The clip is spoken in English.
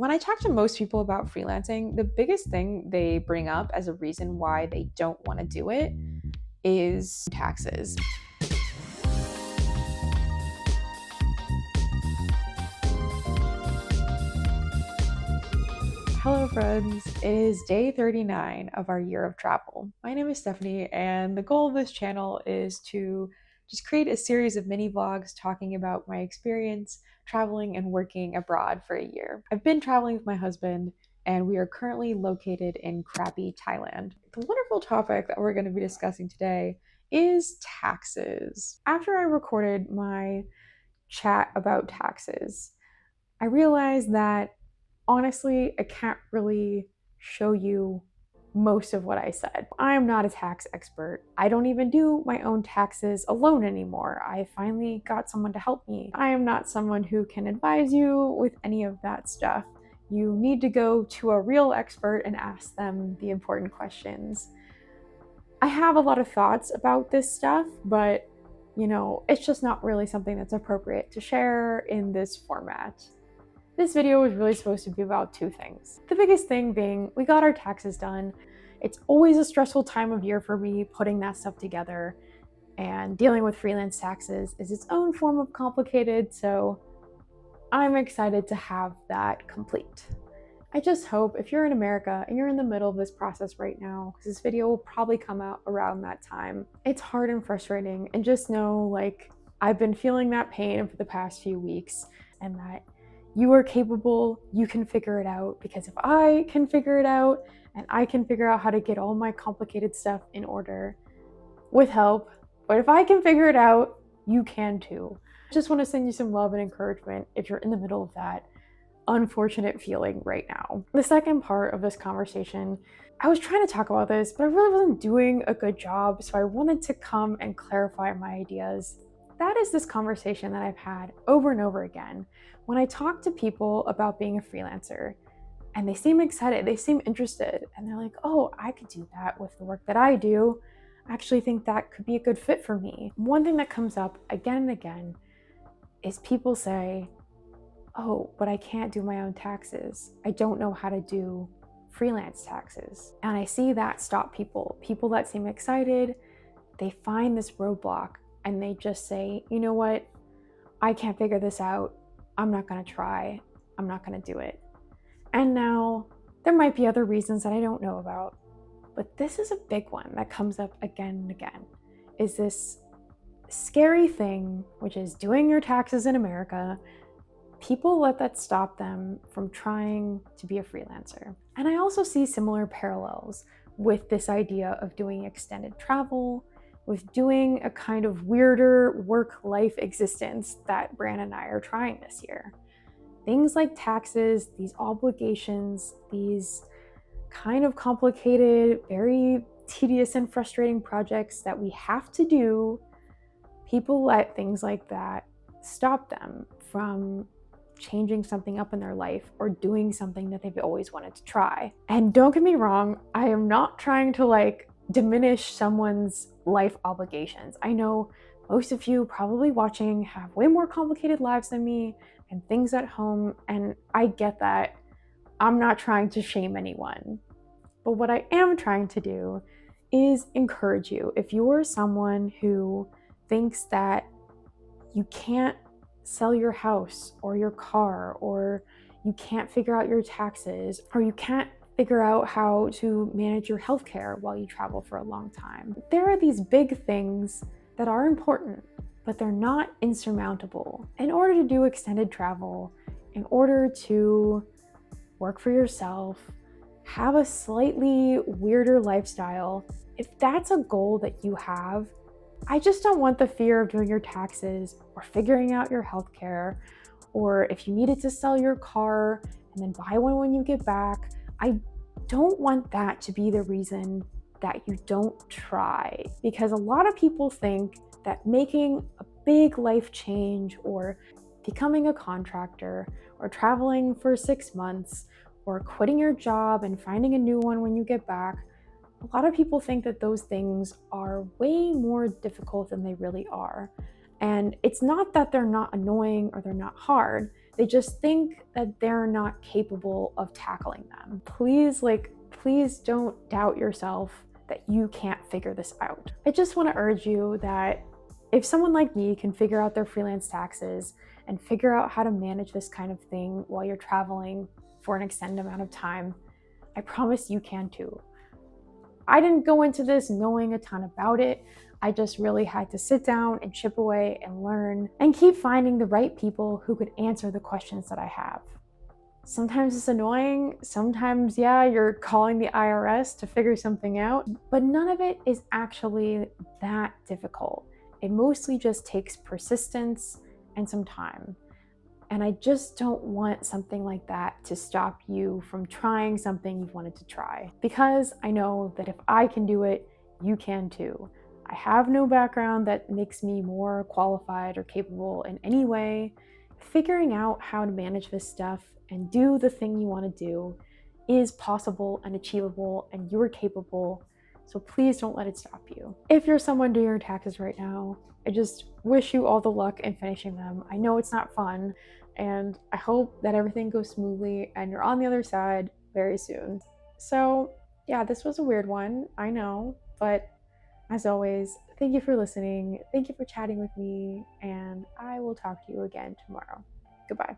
When I talk to most people about freelancing, the biggest thing they bring up as a reason why they don't want to do it is taxes. Hello, friends. It is day 39 of our year of travel. My name is Stephanie, and the goal of this channel is to just create a series of mini vlogs talking about my experience traveling and working abroad for a year. I've been traveling with my husband, and we are currently located in Krabi, Thailand. The wonderful topic that we're going to be discussing today is taxes. After I recorded my chat about taxes, I realized that honestly, I can't really show you most of what I said. I am not a tax expert. I don't even do my own taxes alone anymore. I finally got someone to help me. I am not someone who can advise you with any of that stuff. You need to go to a real expert and ask them the important questions. I have a lot of thoughts about this stuff, but it's just not really something that's appropriate to share in this format. This video was really supposed to be about two things. The biggest thing being, we got our taxes done. It's always a stressful time of year for me putting that stuff together, and dealing with freelance taxes is its own form of complicated, so I'm excited to have that complete. I just hope if you're in America and you're in the middle of this process right now, because this video will probably come out around that time, it's hard and frustrating, and just know, I've been feeling that pain for the past few weeks, and that you are capable, you can figure it out, because if I can figure it out and I can figure out how to get all my complicated stuff in order with help, but if I can figure it out, you can too. I just want to send you some love and encouragement if you're in the middle of that unfortunate feeling right now. The second part of this conversation, I was trying to talk about this, but I really wasn't doing a good job, so I wanted to come and clarify my ideas. That is this conversation that I've had over and over again. When I talk to people about being a freelancer and they seem excited, they seem interested, and they're like, oh, I could do that with the work that I do. I actually think that could be a good fit for me. One thing that comes up again and again is people say, oh, but I can't do my own taxes. I don't know how to do freelance taxes. And I see that stop people that seem excited, they find this roadblock and they just say, you know what, I can't figure this out. I'm not gonna try. I'm not gonna do it. And now there might be other reasons that I don't know about, but this is a big one that comes up again and again, is this scary thing, which is doing your taxes in America. People let that stop them from trying to be a freelancer. And I also see similar parallels with this idea of doing extended travel, with doing a kind of weirder work-life existence that Bran and I are trying this year. Things like taxes, these obligations, these kind of complicated, very tedious and frustrating projects that we have to do, people let things like that stop them from changing something up in their life or doing something that they've always wanted to try. And don't get me wrong, I am not trying to diminish someone's life obligations. I know most of you probably watching have way more complicated lives than me and things at home, and I get that. I'm not trying to shame anyone. But what I am trying to do is encourage you. If you're someone who thinks that you can't sell your house or your car, or you can't figure out your taxes, or you can't figure out how to manage your healthcare while you travel for a long time. There are these big things that are important, but they're not insurmountable. In order to do extended travel, in order to work for yourself, have a slightly weirder lifestyle, if that's a goal that you have, I just don't want the fear of doing your taxes or figuring out your healthcare, or if you needed to sell your car and then buy one when you get back. I don't want that to be the reason that you don't try, because a lot of people think that making a big life change, or becoming a contractor, or traveling for 6 months, or quitting your job and finding a new one when you get back, a lot of people think that those things are way more difficult than they really are. And it's not that they're not annoying or they're not hard. They just think that they're not capable of tackling them. Please don't doubt yourself that you can't figure this out. I just want to urge you that if someone like me can figure out their freelance taxes and figure out how to manage this kind of thing while you're traveling for an extended amount of time, I promise you can too. I didn't go into this knowing a ton about it. I just really had to sit down and chip away and learn and keep finding the right people who could answer the questions that I have. Sometimes it's annoying. Sometimes, yeah, you're calling the IRS to figure something out, but none of it is actually that difficult. It mostly just takes persistence and some time. And I just don't want something like that to stop you from trying something you've wanted to try. Because I know that if I can do it, you can too. I have no background that makes me more qualified or capable in any way. Figuring out how to manage this stuff and do the thing you want to do is possible and achievable, and you're capable. So please don't let it stop you. If you're someone doing your taxes right now, I just wish you all the luck in finishing them. I know it's not fun, and I hope that everything goes smoothly and you're on the other side very soon. So yeah, this was a weird one, I know, but as always, thank you for listening. Thank you for chatting with me, and I will talk to you again tomorrow. Goodbye.